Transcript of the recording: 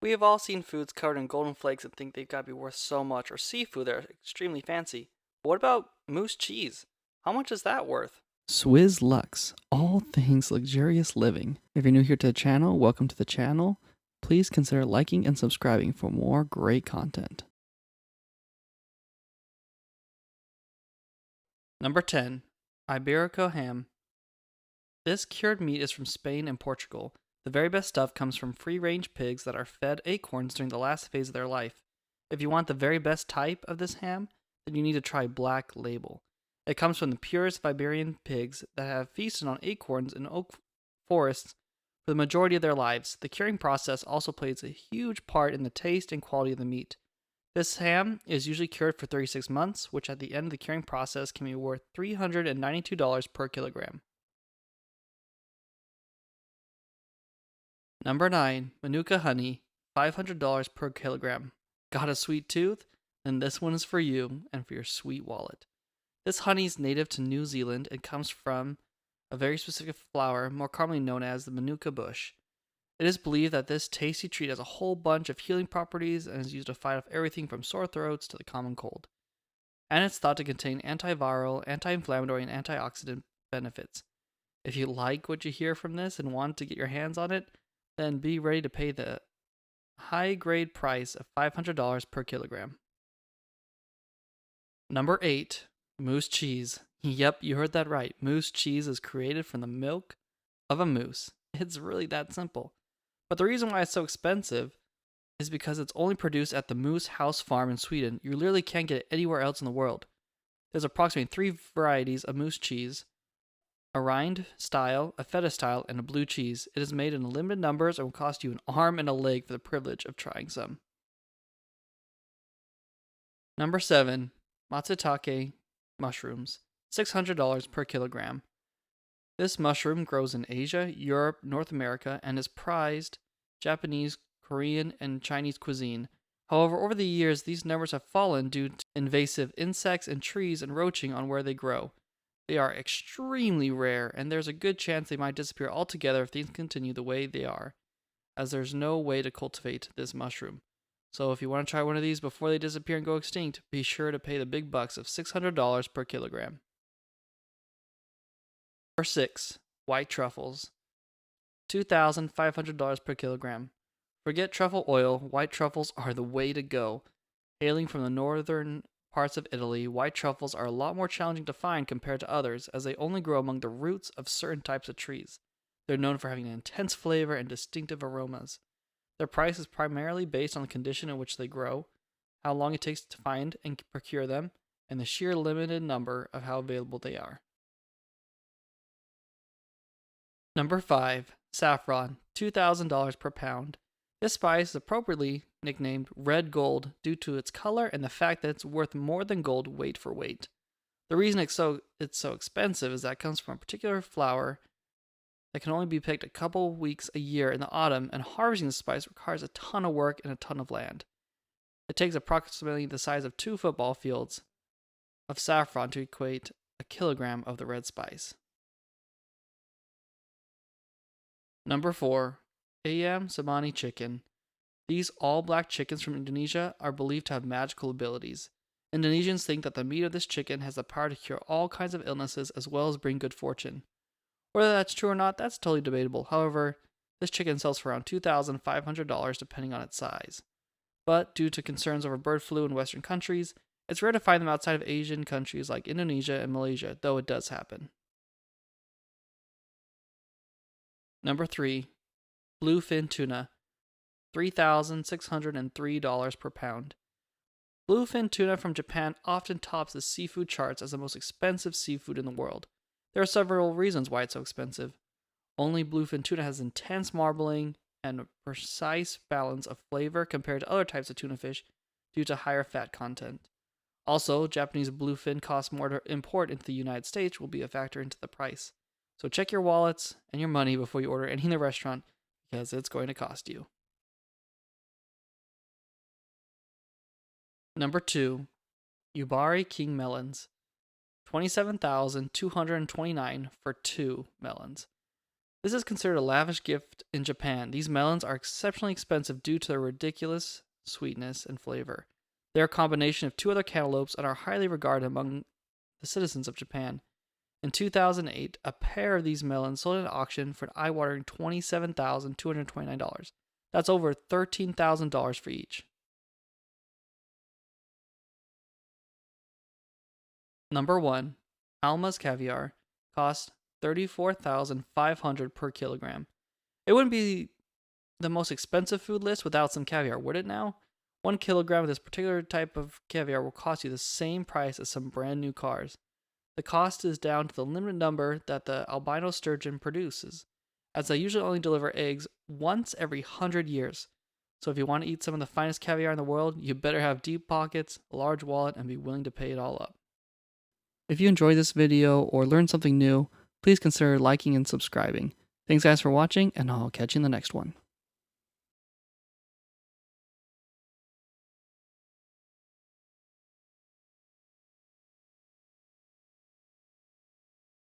We have all seen foods covered in golden flakes and think they've got to be worth so much, or seafood that are extremely fancy. But what about mousse cheese? How much is that worth? Swizz Lux, all things luxurious living. If you're new here to the channel, welcome to the channel. Please consider liking and subscribing for more great content. Number 10. Iberico Ham. This cured meat is from Spain and Portugal. The very best stuff comes from free-range pigs that are fed acorns during the last phase of their life. If you want the very best type of this ham, then you need to try Black Label. It comes from the purest of Iberian pigs that have feasted on acorns in oak forests for the majority of their lives. The curing process also plays a huge part in the taste and quality of the meat. This ham is usually cured for 36 months, which at the end of the curing process can be worth $392 per kilogram. Number 9. Manuka Honey, $500 per kilogram. Got a sweet tooth? Then this one is for you and for your sweet wallet. This honey is native to New Zealand and comes from a very specific flower, more commonly known as the Manuka bush. It is believed that this tasty treat has a whole bunch of healing properties and is used to fight off everything from sore throats to the common cold. And it's thought to contain antiviral, anti-inflammatory, and antioxidant benefits. If you like what you hear from this and want to get your hands on it, then be ready to pay the high-grade price of $500 per kilogram. Number 8. Mousse Cheese. Yep, you heard that right. Mousse cheese is created from the milk of a moose. It's really that simple. But the reason why it's so expensive is because it's only produced at the Moose House Farm in Sweden. You literally can't get it anywhere else in the world. There's approximately 3 varieties of mousse cheese: a rind style, a feta style, and a blue cheese. It is made in limited numbers and will cost you an arm and a leg for the privilege of trying some. Number 7. Matsutake Mushrooms, $600 per kilogram. This mushroom grows in Asia, Europe, North America, and is prized Japanese, Korean, and Chinese cuisine. However, over the years, these numbers have fallen due to invasive insects and trees encroaching on where they grow. They are extremely rare, and there's a good chance they might disappear altogether if things continue the way they are, as there's no way to cultivate this mushroom. So if you want to try one of these before they disappear and go extinct, be sure to pay the big bucks of $600 per kilogram. Number 6. White truffles, $2,500 per kilogram. Forget truffle oil, white truffles are the way to go. Hailing from the northern parts of Italy, white truffles are a lot more challenging to find compared to others, as they only grow among the roots of certain types of trees. They're known for having an intense flavor and distinctive aromas. Their price is primarily based on the condition in which they grow, how long it takes to find and procure them, and the sheer limited number of how available they are. Number 5. Saffron, $2,000 per pound. This spice is appropriately nicknamed red gold due to its color and the fact that it's worth more than gold weight for weight. The reason it's so expensive is that it comes from a particular flower that can only be picked a couple weeks a year in the autumn, and harvesting the spice requires a ton of work and a ton of land. It takes approximately the size of 2 football fields of saffron to equate a kilogram of the red spice. Number 4. Ayam Samani Chicken. These all-black chickens from Indonesia are believed to have magical abilities. Indonesians think that the meat of this chicken has the power to cure all kinds of illnesses as well as bring good fortune. Whether that's true or not, that's totally debatable. However, this chicken sells for around $2,500 depending on its size. But due to concerns over bird flu in Western countries, it's rare to find them outside of Asian countries like Indonesia and Malaysia, though it does happen. Number 3. Bluefin Tuna, $3,603 per pound. Bluefin tuna from Japan often tops the seafood charts as the most expensive seafood in the world. There are several reasons why it's so expensive. Only bluefin tuna has intense marbling and a precise balance of flavor compared to other types of tuna fish due to higher fat content. Also, Japanese bluefin costs more to import into the United States, will be a factor into the price. So check your wallets and your money before you order any in the restaurant, because it's going to cost you. Number 2. Yubari King Melons, $27,229 for 2 melons. This is considered a lavish gift in Japan. These melons are exceptionally expensive due to their ridiculous sweetness and flavor. They are a combination of two other cantaloupes and are highly regarded among the citizens of Japan. In 2008, a pair of these melons sold at auction for an eye-watering $27,229. That's over $13,000 for each. Number 1. Almas Caviar cost $34,500 per kilogram. It wouldn't be the most expensive food list without some caviar, would it now? 1 kilogram of this particular type of caviar will cost you the same price as some brand new cars. The cost is down to the limited number that the albino sturgeon produces, as they usually only deliver eggs once every 100 years. So if you want to eat some of the finest caviar in the world, you better have deep pockets, a large wallet, and be willing to pay it all up. If you enjoyed this video or learned something new, please consider liking and subscribing. Thanks guys for watching, and I'll catch you in the next one.